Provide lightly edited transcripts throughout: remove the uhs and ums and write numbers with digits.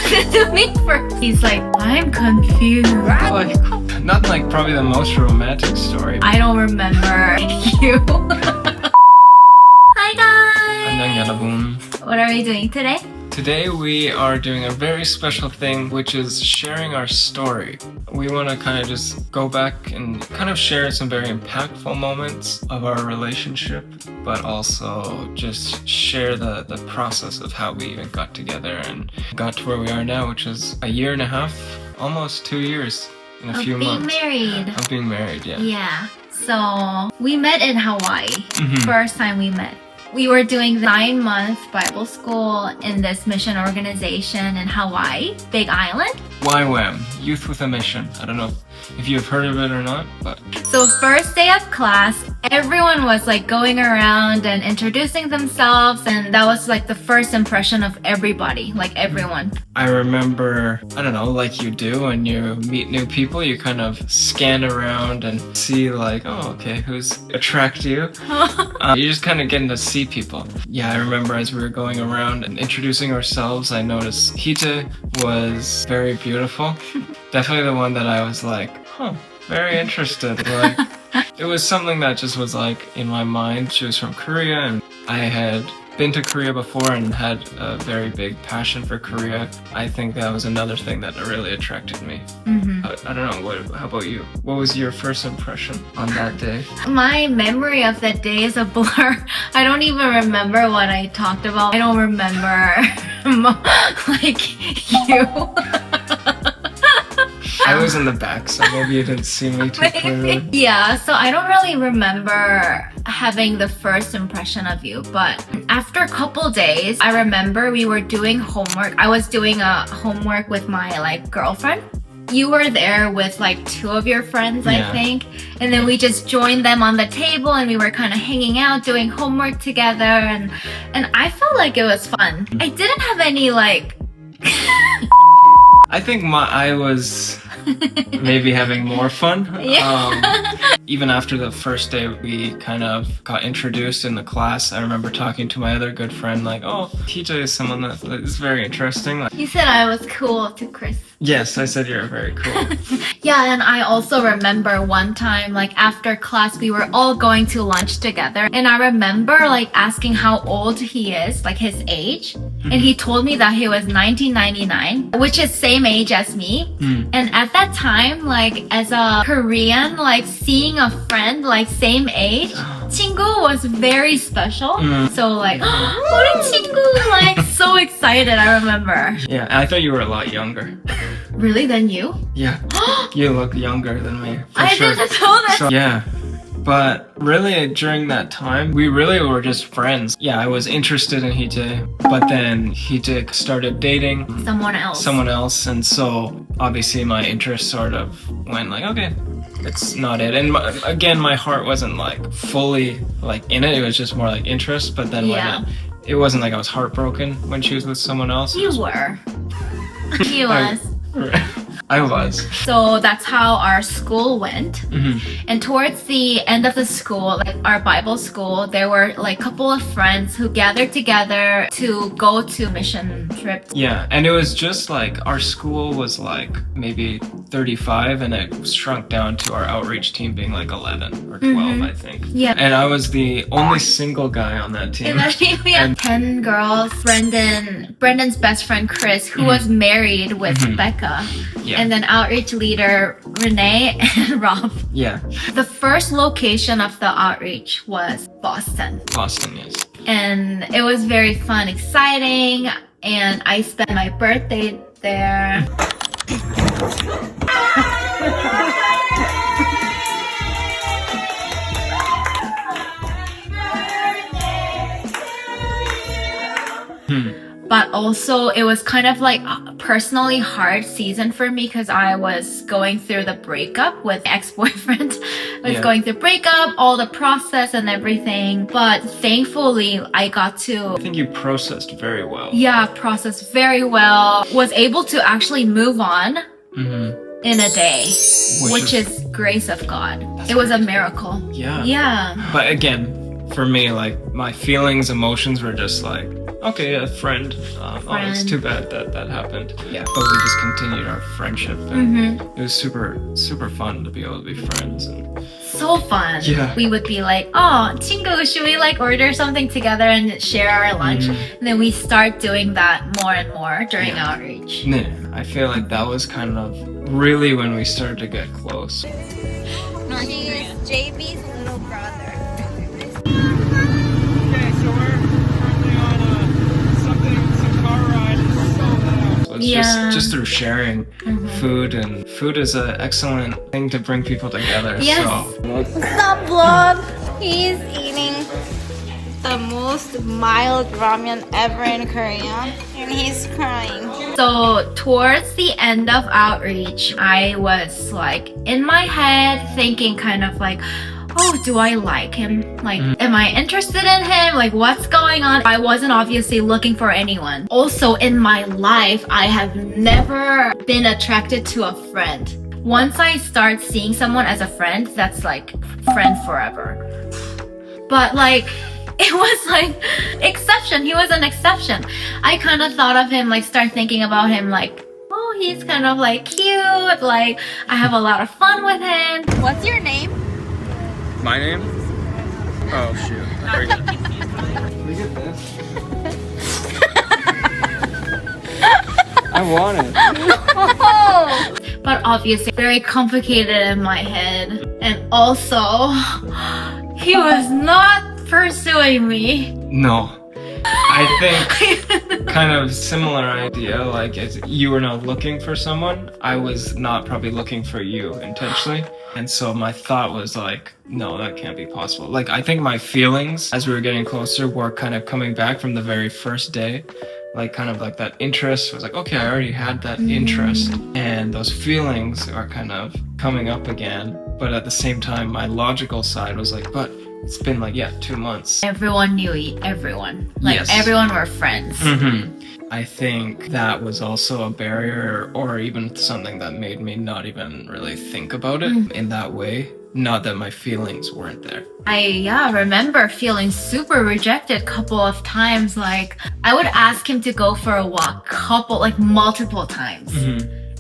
to me first. He's like, I'm confused. Like, not like probably the most romantic story. I don't remember you. Hi guys! 안녕 여러분. What are we doing today? Today we are doing a very special thing, which is sharing our story. We want to kind of just go back and kind of share some very impactful moments of our relationship, but also just share the process of how we even got together and got to where we are now, which is a year and a half, almost 2 years in a few months. Of being married, yeah. Yeah. So we met in Hawaii. First time we met. We were doing 9-month Bible school in this mission organization in Hawaii, Big Island. YWAM, Youth with a Mission. I don't know if you've heard of it or not, but... So first day of class, everyone was like going around and introducing themselves, and that was like the first impression of everybody, like everyone. I remember, I don't know, like you do when you meet new people, you kind of scan around and see like, oh, okay, who's attract you? You just kind of getting to see people. Yeah, I remember as we were going around and introducing ourselves, I noticed heejae was very beautiful. Definitely the one that I was like, huh, very interested. Like, it was something that just was like in my mind. She was from Korea and I had been to Korea before and had a very big passion for Korea. I think that was another thing that really attracted me. I don't know, how about you? What was your first impression on that day? My memory of that day is a blur. I don't even remember what I talked about. I don't remember like you. I was in the back, so maybe you didn't see me too clearly. Yeah, so I don't really remember having the first impression of you, but after a couple days, I remember we were doing homework. I was doing a homework with my like girlfriend. You were there with like 2 of your friends, I think. And then we just joined them on the table and we were kind of hanging out, doing homework together. And I felt like it was fun. I didn't have any like... I think I was maybe having more fun. Even after the first day, we kind of got introduced in the class. I remember talking to my other good friend like, oh, heejae is someone that is very interesting. You said I was cool to Chris. Yes, I said you're very cool. Yeah, and I also remember one time, like after class, we were all going to lunch together. And I remember like asking how old he is, like his age. And he told me that he was 1999, which is same age as me. And at that time, like as a Korean, like seeing a friend like same age, 친구 was very special. So like, 우리 친구, like so excited, I remember. Yeah, I thought you were a lot younger. Really? Than you? Yeah, you look younger than me. For I sure. didn't know that. So, yeah. But really, during that time, we really were just friends. Yeah, I was interested in heejae, but then heejae started dating Someone else. And so obviously my interest sort of went like, okay, it's not it. And again, my heart wasn't like fully like in it. It was just more like interest. But then when it wasn't like I was heartbroken when she was with someone else. You were. He was. I was. So that's how our school went. And towards the end of the school, like our Bible school, there were like a couple of friends who gathered together to go to mission trip. Yeah, and it was just like our school was like maybe 35 and it shrunk down to our outreach team being like 11 or 12, I think. Yeah. And I was the only single guy on that team. In that team, we had 10 girls. Brendan's best friend Chris, who was married with Becca. Yeah. And then outreach leader Renee and Rob. Yeah. The first location of the outreach was Boston. Boston, yes. And it was very fun, exciting, and I spent my birthday there. But also it was kind of like a personally hard season for me because I was going through the breakup with ex-boyfriend. I was going through breakup, all the process and everything. But thankfully I got to... I think you processed very well. Yeah, processed very well. Was able to actually move on in a day, which is grace of God. It was a miracle. Yeah. Yeah. But again, for me, like my feelings, emotions were just like, okay, a friend. Oh, it's too bad that happened. Yeah. But we just continued our friendship, and it was super fun to be able to be friends. And So fun. Yeah. We would be like, oh, 친구, should we like order something together and share our lunch? And then we start doing that more and more during outreach. yeah, I feel like that was kind of really when we started to get close. She's JB's little brother. Okay, so we're currently on some car ride. It's so loud. So it's just through sharing food, and food is an excellent thing to bring people together. Yes. So What's up, vlog? He's eating the most mild ramen ever in Korea, and he's crying. So towards the end of outreach, I was like in my head thinking kind of like, oh, do I like him? Like, am I interested in him? Like, what's going on? I wasn't obviously looking for anyone. Also, in my life, I have never been attracted to a friend. Once I start seeing someone as a friend, that's like friend forever. But like, it was like exception. He was an exception. I kind of thought of him, like start thinking about him like, oh, he's kind of like cute. Like, I have a lot of fun with him. What's your name? My name? Oh shoot. look at this. I want it. Oh, But obviously very complicated in my head. And also, he was not pursuing me. No. I think kind of similar idea, like as you were not looking for someone, I was not probably looking for you intentionally. And so my thought was like, no, that can't be possible. Like, I think my feelings as we were getting closer were kind of coming back from the very first day. Like, kind of like that interest was like, okay, I already had that interest. And those feelings are kind of coming up again. But at the same time, my logical side was like, but it's been like, 2 months. Everyone knew everyone. Like, Yes. everyone were friends. I think that was also a barrier, or even something that made me not even really think about it in that way. Not that my feelings weren't there. I remember feeling super rejected couple of times. Like, I would ask him to go for a walk multiple times.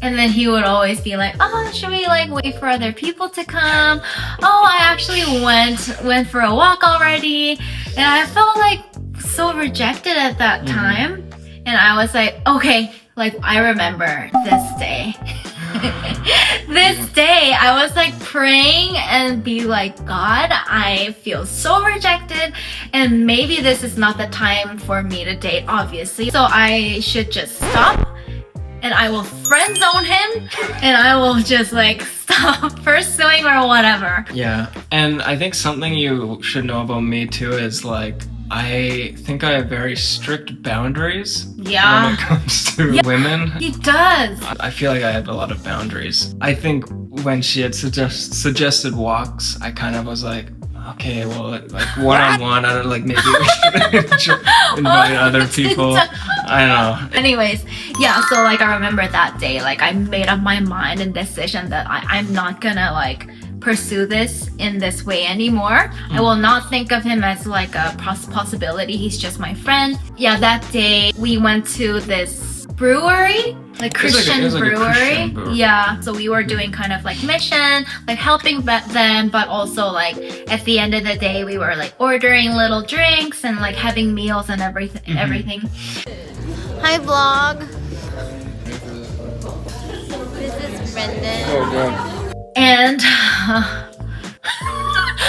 And then he would always be like, oh, should we like wait for other people to come? Oh, I actually went for a walk already. And I felt like so rejected at that time. And I was like, okay, like I remember this day. This day, I was like praying and be like, God, I feel so rejected, and maybe this is not the time for me to date, obviously. So I should just stop, and I will friend zone him, and I will just like stop pursuing or whatever. Yeah. And I think something you should know about me too is like, I think I have very strict boundaries when Yeah, it comes to women. he does. I feel like I have a lot of boundaries. I think when she had suggested walks, I kind of was like, okay, well, like one-on-one, I don't like, maybe we should invite other people. I don't know. Anyways, yeah, so like I remember that day, like I made up my mind and decision that I'm not gonna like pursue this in this way anymore. I will not think of him as like a possibility. He's just my friend. Yeah, that day we went to this brewery, like Christian it was like a brewery. Christian brewery. Yeah, so we were doing kind of like mission, like helping them, but also like at the end of the day we were like ordering little drinks and like having meals and everything. hi vlog. This is Brendan. And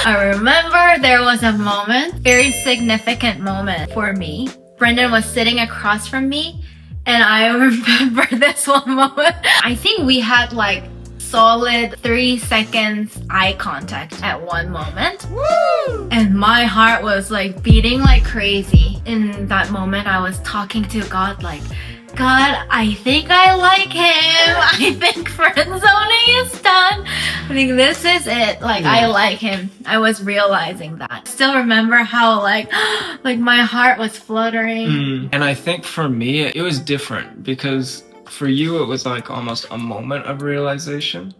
I remember there was a moment, very significant moment for me. Brendan was sitting across from me, and I remember this one moment. I think we had like solid 3 seconds eye contact at one moment. Woo! And my heart was like beating like crazy. In that moment, I was talking to God like, God, I think I like him. I think friend zoning is done. I think this is it. Like, I like him. I was realizing that. Still remember how like my heart was fluttering. And I think for me, it was different because for you, it was like almost a moment of realization.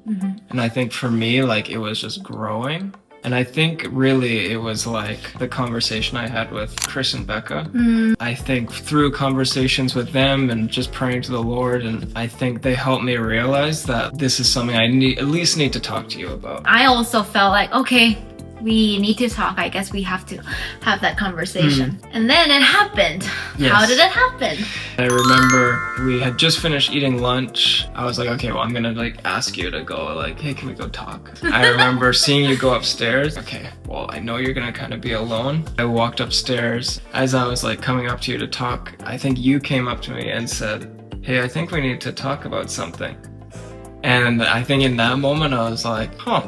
And I think for me, like it was just growing. And I think really it was like the conversation I had with Chris and Becca. I think through conversations with them and just praying to the Lord, and I think they helped me realize that this is something I at least need to talk to you about. I also felt like, okay, we need to talk. I guess we have to have that conversation. And then it happened. Yes. How did it happen? I remember we had just finished eating lunch. I was like, okay, well, I'm gonna like ask you to go, like, hey, can we go talk? I remember seeing you go upstairs. Okay, well, I know you're gonna kind of be alone. I walked upstairs. As I was like coming up to you to talk, I think you came up to me and said, hey, I think we need to talk about something. And I think in that moment I was like, huh,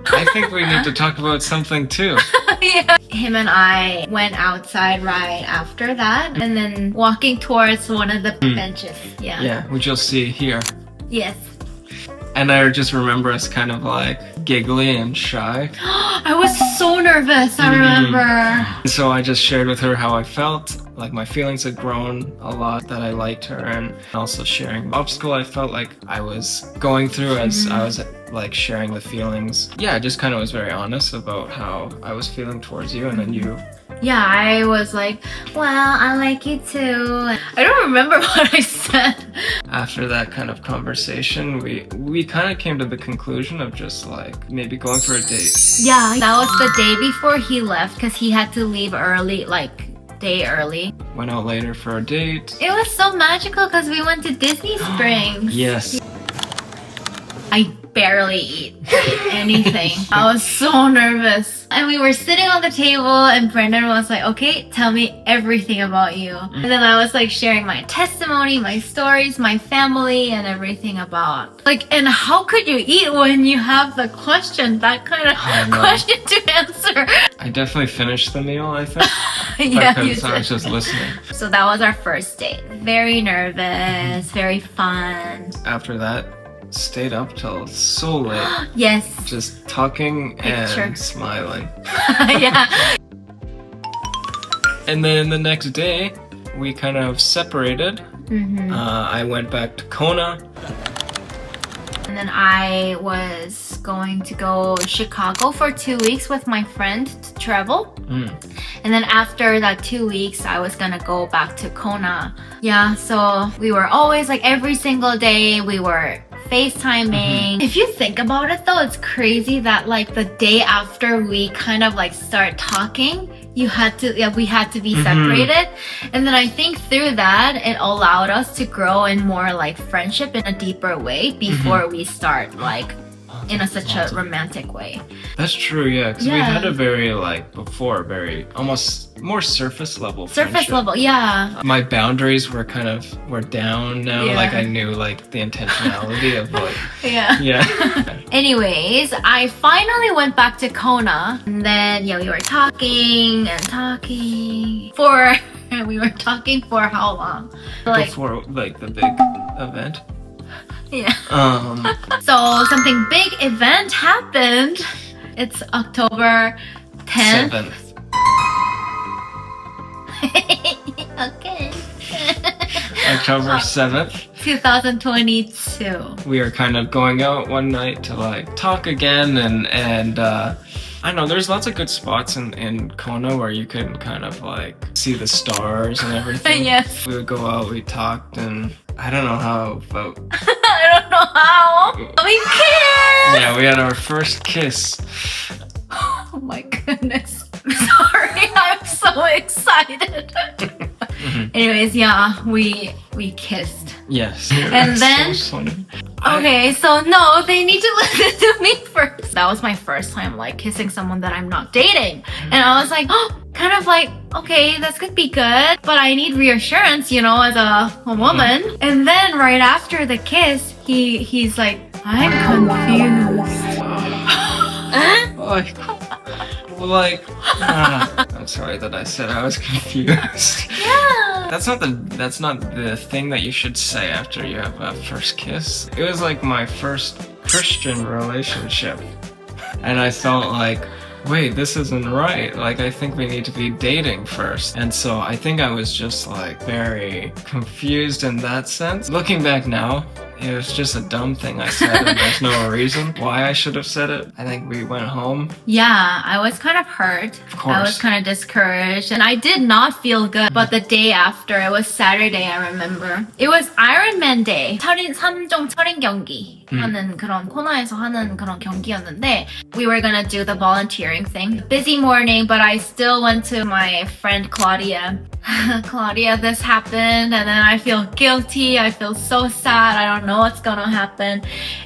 I think we need to talk about something too. Yeah. Him and I went outside right after that, and then walking towards one of the benches. Yeah. Yeah, which you'll see here. Yes. And I just remember us kind of like giggly and shy. I was so nervous, I remember. So I just shared with her how I felt. Like my feelings had grown a lot, that I liked her, and also sharing the obstacle I felt like I was going through as I was like sharing the feelings. Yeah, I just kind of was very honest about how I was feeling towards you, and then you. Yeah, I was like, well, I like you too. I don't remember what I said. After that kind of conversation, we kind of came to the conclusion of just like maybe going for a date. Yeah, that was the day before he left because he had to leave early, like day early. Went out later for a date. It was so magical because we went to Disney Springs. Yes. I barely ate anything. I was so nervous. And we were sitting on the table and Brendan was like, okay, tell me everything about you. And then I was like sharing my testimony, my stories, my family, and everything about like, and how could you eat when you have the question, that kind of question to answer? I definitely finished the meal, I think. Yeah, you because I was did. just listening. So that was our first date. Very nervous, very fun. After that, stayed up till so late. Yes. Just talking Picture. and smiling. Yeah. And then the next day, we kind of separated. I went back to Kona. And then I was going to go to Chicago for 2 weeks with my friend to travel. And then after that 2 weeks, I was gonna go back to Kona. Yeah, so we were always like every single day we were FaceTiming. If you think about it though, it's crazy that like the day after we kind of like start talking, we had to be separated. And then I think through that, it allowed us to grow in more like friendship in a deeper way before we start like in such a romantic way. That's true, yeah. Because we Yeah. had a very, like, before, very, almost more surface level Surface friendship. level, yeah. My boundaries were were down now. Yeah. Like, I knew, like, the intentionality of, like, Yeah. yeah. Anyways, I finally went back to Kona. And then, yeah, we were talking and talking we were talking for how long? Like, Before, like, the big event. yeah. Um, So something big event happened. It's October 10th. 7th. Okay. October 7th. 2022. We were kind of going out one night to, like, talk again, and I don't know, there's lots of good spots in Kona where you can kind of, like, see the stars and everything. Yes. We would go out, we talked, and I don't know how, but I don't know how. We kissed. yeah, we had our first kiss. Oh my goodness. Sorry, I'm so excited. Anyways, yeah, we kissed. Yes. And then- So funny. Okay, so no, they need to listen to me first. That was my first time like kissing someone that I'm not dating. And I was like, oh, kind of like, okay, this could be good, but I need reassurance, you know, as a woman. And then right after the kiss, he's like, I'm confused. I'm sorry that I said I was confused. Yeah. That's not the thing that you should say after you have a first kiss. It was like my first Christian relationship. And I felt like, wait, this isn't right. Like, I think we need to be dating first. And so I think I was just like very confused in that sense. Looking back now, it was just a dumb thing I said, and there's no reason why I should have said it. I think we went home. Yeah, I was kind of hurt. Of course. I was kind of discouraged, and I did not feel good. But the day after, it was Saturday, I remember. It was Ironman Day. 3종 철인 경기 하는 그런 코너에서 하는 그런 경기였는데 we were gonna do the volunteering thing. Busy morning, but I still went to my friend Claudia. Claudia, this happened, and then I feel guilty. I feel so sad. I don't know what's gonna happen.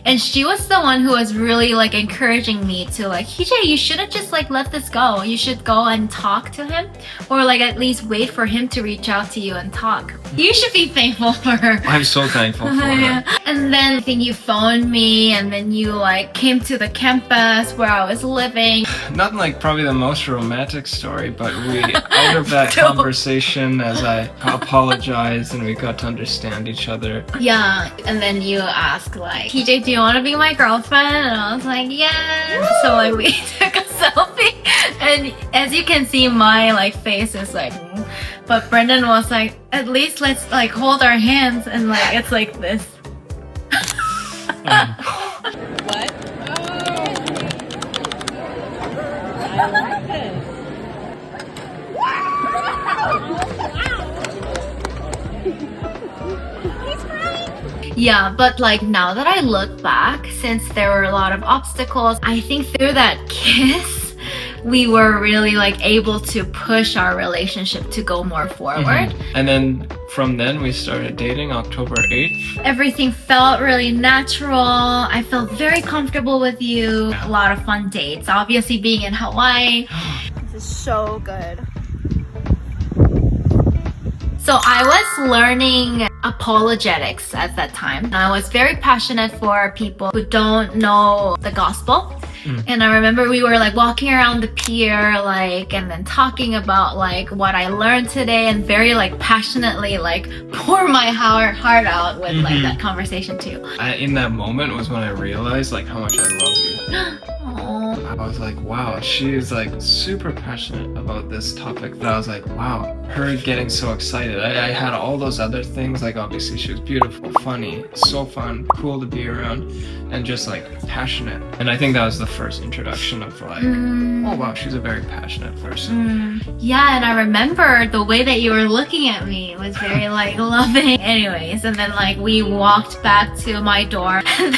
And she was the one who was really like encouraging me to like, heejae, you shouldn't just like let this go. You should go and talk to him, or like at least wait for him to reach out to you and talk. You should be thankful for her. I'm so thankful for her. And then I think you phoned me, and then you like came to the campus where I was living. Not like probably the most romantic story, but we out of that conversation as I apologized and we got to understand each other. Yeah, and then you asked like, heejae, do you want to be my girlfriend? And I was like, yes. So like we took a selfie, and as you can see, my like face is like, but Brendan was like, at least let's like hold our hands, and like it's like this. What? I like it. Yeah, but like now that I look back, since there were a lot of obstacles, I think through that kiss, we were really like able to push our relationship to go more forward. And then from then we started dating October 8th. Everything felt really natural. I felt very comfortable with you. A lot of fun dates. Obviously being in Hawaii. This is so good. So I was learning apologetics at that time. I was very passionate for people who don't know the gospel. And I remember we were like walking around the pier, like, and then talking about like what I learned today, and very like passionately like pour my heart out with like that conversation too. In that moment was when I realized like how much I love you. Aww. I was like, wow, she is like super passionate about this topic. But I was like, wow, her getting so excited. I had all those other things, like obviously she was beautiful, funny, so fun, cool to be around, and just like passionate. And I think that was the first introduction of like, oh wow, she's a very passionate person. Yeah, and I remember the way that you were looking at me was very like loving. Anyways, and then like we walked back to my dorm, and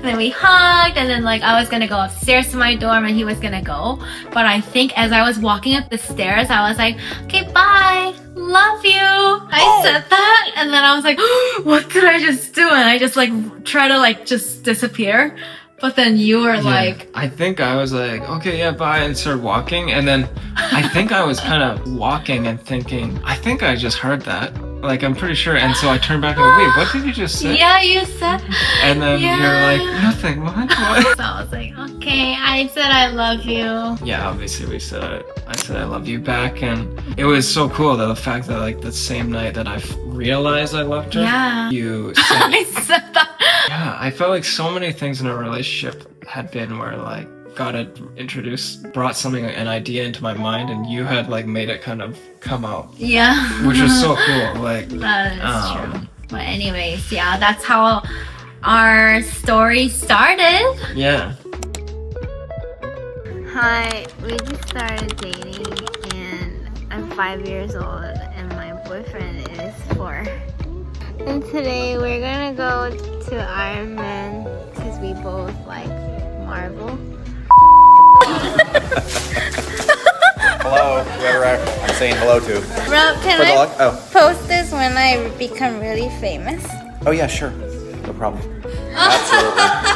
then we hugged, and then like I was gonna go upstairs to my dorm and he was gonna go. But I think as I was walking up the stairs, I was like, okay, bye, love you. I said that, and then I was like, what did I just do? And I just like try to like just disappear. But then you were like, I think I was like, okay, yeah, bye, and started walking. And then I think I was kind of walking and thinking, I think I just heard that. Like, I'm pretty sure. And so I turned back and went, wait, what did you just say? yeah, you said. And then you're like, nothing, what? So I was like, okay, I said I love you. Yeah, obviously I said I love you back. And it was so cool that the fact that like the same night that I realized I loved her, Yeah. you said, I said that. yeah, I felt like so many things in a relationship had been where like God had brought something, an idea into my mind, and you had like made it kind of come out, Yeah. which was so cool. Like, That is true. But anyways, yeah, that's how our story started. yeah. Hi, we just started dating and I'm 5 years old and my boyfriend is 4. And today we're gonna go to Ironman because we both like Marvel. Hello, whoever I'm saying hello to. Rob, can For the I luck? Oh. post this when I become really famous? Oh yeah, sure. No problem. Absolutely.